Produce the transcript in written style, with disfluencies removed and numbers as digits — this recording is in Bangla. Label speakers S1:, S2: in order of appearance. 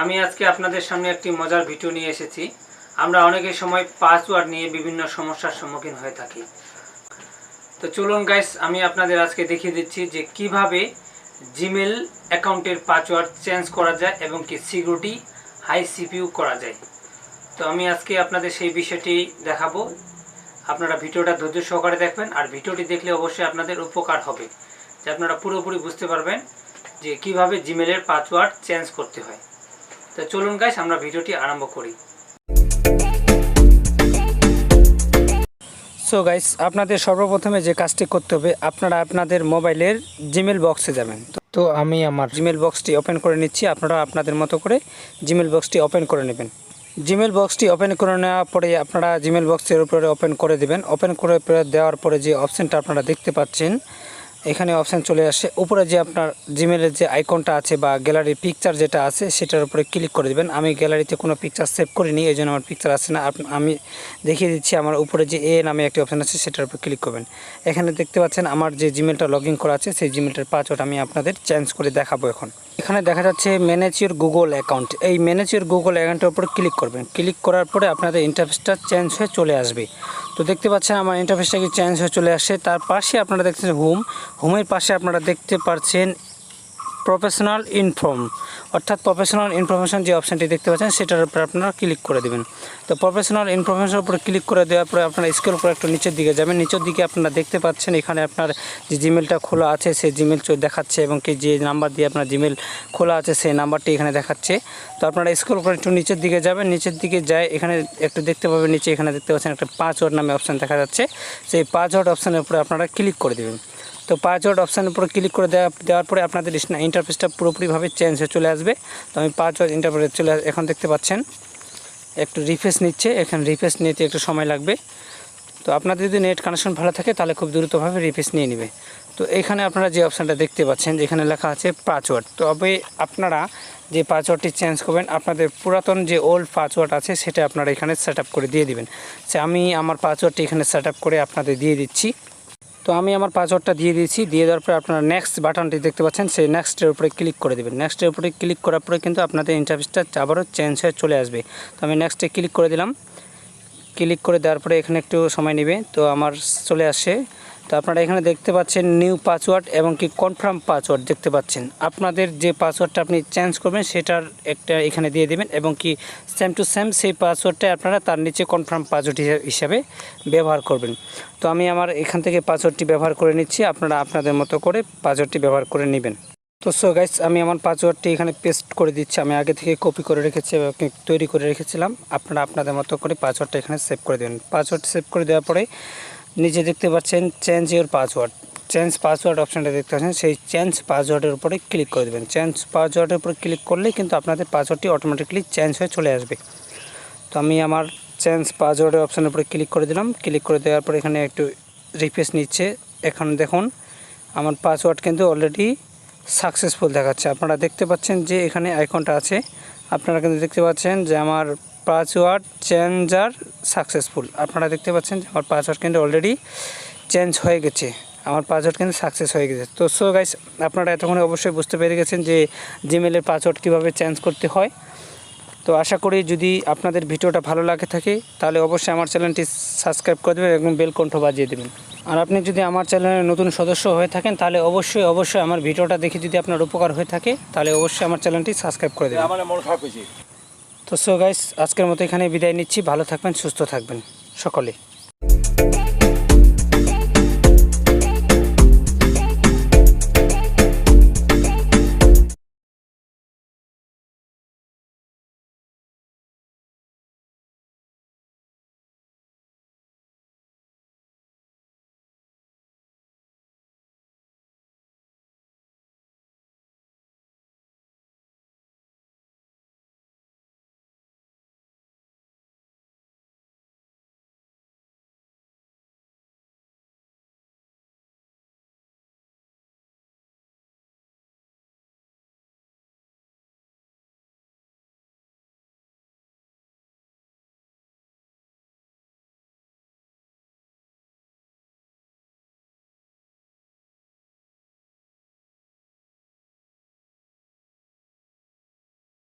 S1: আমি আজকে আপনাদের সামনে একটি মজার ভিডিও নিয়ে এসেছি। আমরা অনেকের সময় পাসওয়ার্ড নিয়ে বিভিন্ন সমস্যার সম্মুখীন হয়ে থাকি। তো চলুন গাইস, আমি আপনাদের আজকে দেখিয়ে দিচ্ছি যে কিভাবে জিমেল অ্যাকাউন্টের পাসওয়ার্ড চেঞ্জ করা যায় এবং কি সিকিউরিটি হাই সিপিইউ করা যায়। তো আমি আজকে আপনাদের সেই বিষয়টি দেখাবো। আপনারা ভিডিওটা ধৈর্য সহকারে দেখবেন, আর ভিডিওটি দেখলে অবশ্যই আপনাদের উপকার হবে, যে আপনারা পুরোপুরি বুঝতে পারবেন যে কিভাবে জিমেলের পাসওয়ার্ড চেঞ্জ করতে হয়। তো চলুন গাইস, আমরা ভিডিওটি আরম্ভ করি। সো গাইস, আপনাদের সর্বপ্রথমে যে কাজটি করতে হবে, আপনারা আপনাদের মোবাইলের জিমেল বক্সে যাবেন। তো আমি আমার জিমেল বক্সটি ওপেন করে নিচ্ছি। আপনারা আপনাদের মতো করে জিমেল বক্সটি ওপেন করে নেবেন। জিমেল বক্সটি ওপেন করে নেওয়ার পরে আপনারা জিমেল বক্সের উপরে ওপেন করে দেবেন। ওপেন করে দেওয়ার পরে যে অপশানটা আপনারা দেখতে পাচ্ছেন, এখানে অপশান চলে আসে। উপরে যে আপনার জিমেলের যে আইকনটা আছে বা গ্যালারি পিকচার যেটা আছে সেটার উপরে ক্লিক করে দেবেন। আমি গ্যালারিতে কোনো পিকচার সেভ করিনি, এই জন্য আমার পিকচার আসছে না। আমি দেখিয়ে দিচ্ছি, আমার উপরে যে এ নামে একটি অপশান আছে সেটার উপর ক্লিক করবেন। এখানে দেখতে পাচ্ছেন আমার যে জিমেলটা লগ ইন করা আছে সেই জিমেলটার পাসওয়ার্ড আমি আপনাদের চেঞ্জ করে দেখাবো এখন। এখানে দেখা যাচ্ছে ম্যানেজ ইউর গুগল অ্যাকাউন্ট। এই ম্যানেজ ইউর গুগল অ্যাকাউন্টের উপর ক্লিক করবেন। ক্লিক করার পরে আপনাদের ইন্টারফেসটা চেঞ্জ হয়ে চলে আসবে। তো দেখতে পাচ্ছেন আমার ইন্টারফেসটা কি চেঞ্জ হয়ে চলে আসে। তার পাশে আপনারা দেখছেন হোমের পাশে আপনারা দেখতে পাচ্ছেন প্রফেশনাল ইনফর্ম, অর্থাৎ প্রফেশনাল ইনফরমেশন যে অপশানটি দেখতে পাচ্ছেন সেটার উপরে আপনারা ক্লিক করে দেবেন। তো প্রফেশনাল ইনফরমেশনের উপরে ক্লিক করে দেওয়ার পরে আপনারা স্ক্রল করে একটু নিচের দিকে যাবেন। নিচের দিকে আপনারা দেখতে পাচ্ছেন এখানে আপনার যে জিমেলটা খোলা আছে সেই জিমেল দেখাচ্ছে, এবং কি যে নাম্বার দিয়ে আপনার জিমেল খোলা আছে সেই নাম্বারটি এখানে দেখাচ্ছে। তো আপনারা স্ক্রল করে একটু নিচের দিকে যাবেন। নিচের দিকে যায় এখানে একটু দেখতে পাবেন, নিচে এখানে দেখতে পাচ্ছেন একটা পাসওয়ার্ড নামে অপশান দেখা যাচ্ছে। সেই পাসওয়ার্ড অপশানের উপরে আপনারা ক্লিক করে দেবেন। তো পাসওয়ার্ড অপশানের উপরে ক্লিক করে দেওয়ার পরে আপনাদের ইন্টারফেসটা পুরোপুরিভাবে চেঞ্জ হয়ে চলে আসবে। তো আমি পাসওয়ার্ড ইন্টারফেস চলে এখন দেখতে পাচ্ছেন একটু রিফ্রেশ নিচ্ছে। এখানে রিফ্রেশ নিতে একটু সময় লাগবে। তো আপনাদের যদি নেট কানেকশন ভালো থাকে তাহলে খুব দ্রুতভাবে রিফ্রেশ নিয়ে নেবে। তো এখানে আপনারা যে অপশানটা দেখতে পাচ্ছেন যেখানে লেখা আছে পাসওয়ার্ড, তবে আপনারা যে পাসওয়ার্ডটি চেঞ্জ করবেন আপনাদের পুরাতন যে ওল্ড পাসওয়ার্ড আছে সেটা আপনারা এখানে সেট আপ করে দিয়ে দিবেন। সে আমি আমার পাসওয়ার্ডটি এখানে সেট আপ করে আপনাদের দিয়ে দিচ্ছি। তো আমি আমার পাসওয়ার্ডটা দিয়ে দিয়েছি। দিয়ে দেওয়ার পরে আপনারা নেক্সট বাটনটি দেখতে পাচ্ছেন, সেই নেক্সটের উপরে ক্লিক করে দেবেন। নেক্সটের উপরে ক্লিক করার পরে কিন্তু আপনাদের ইন্টারফেসটা আবারও চেঞ্জ হয়ে চলে আসবে। তো আমি নেক্সটে ক্লিক করে দিলাম। ক্লিক করে দেওয়ার পরে এখানে একটু সময় নেবে, তো আমার চলে আসে। তো আপনারা এখানে দেখতে পাচ্ছেন নিউ পাসওয়ার্ড এবং কি কনফার্ম পাসওয়ার্ড দেখতে পাচ্ছেন। আপনাদের যে পাসওয়ার্ডটা আপনি চেঞ্জ করবেন সেটার একটা এখানে দিয়ে দেবেন, এবং কি সেম টু সেম সেই পাসওয়ার্ডটা আপনারা তার নিচে কনফার্ম পাসওয়ার্ড হিসাবে ব্যবহার করবেন। তো আমি আমার এখান থেকে পাসওয়ার্ডটি ব্যবহার করে নিচ্ছি, আপনারা আপনাদের মতো করে পাসওয়ার্ডটি ব্যবহার করে নেবেন। তো সো গাইস, আমি আমার পাসওয়ার্ডটি এখানে পেস্ট করে দিচ্ছি। আমি আগে থেকে কপি করে রেখেছি এবং তৈরি করে রেখেছিলাম। আপনারা আপনাদের মতো করে পাসওয়ার্ডটা এখানে সেভ করে দেবেন। পাসওয়ার্ড সেভ করে দেওয়ার পরে নিচে দেখতে পাচ্ছেন change your password, change password অপশানটা দেখতে পাচ্ছেন, সেই চেঞ্জ পাসওয়ার্ডের উপরে ক্লিক করে দেবেন। চেঞ্জ পাসওয়ার্ডের উপরে ক্লিক করলে কিন্তু আপনাদের পাসওয়ার্ডটি অটোমেটিকলি চেঞ্জ হয়ে চলে আসবে। তো আমি আমার চেঞ্জ পাসওয়ার্ডের অপশানের উপরে ক্লিক করে দিলাম। ক্লিক করে দেওয়ার পরে এখানে একটু রিফ্রেশ নিচ্ছে। এখন দেখুন আমার পাসওয়ার্ড কিন্তু অলরেডি সাকসেসফুল দেখাচ্ছে। আপনারা দেখতে পাচ্ছেন যে এখানে আইকনটা আছে, আপনারা কিন্তু দেখতে পাচ্ছেন যে আমার পাসওয়ার্ড চেঞ্জার সাকসেসফুল। আপনারা দেখতে পাচ্ছেন যে আমার পাসওয়ার্ড কিন্তু অলরেডি চেঞ্জ হয়ে গেছে, আমার পাসওয়ার্ড কিন্তু সাকসেস হয়ে গেছে। তো সো গাইস, আপনারা এতক্ষণে অবশ্যই বুঝতে পেরে গেছেন যে জিমেলের পাসওয়ার্ড কীভাবে চেঞ্জ করতে হয়। তো আশা করি যদি আপনাদের ভিডিওটা ভালো লাগে থাকে তাহলে অবশ্যই আমার চ্যানেলটি সাবস্ক্রাইব করে দেবেন এবং বেল কণ্ঠ বাজিয়ে দেবেন। আর আপনি যদি আমার চ্যানেলের নতুন সদস্য হয়ে থাকেন তাহলে অবশ্যই আমার ভিডিওটা দেখে যদি আপনার উপকার হয়ে থাকে তাহলে অবশ্যই আমার চ্যানেলটি সাবস্ক্রাইব করে দেবেন। তো সো গাইস, আজকের মতো এখানে বিদায় নিচ্ছি। ভালো থাকবেন, সুস্থ থাকবেন সকলে।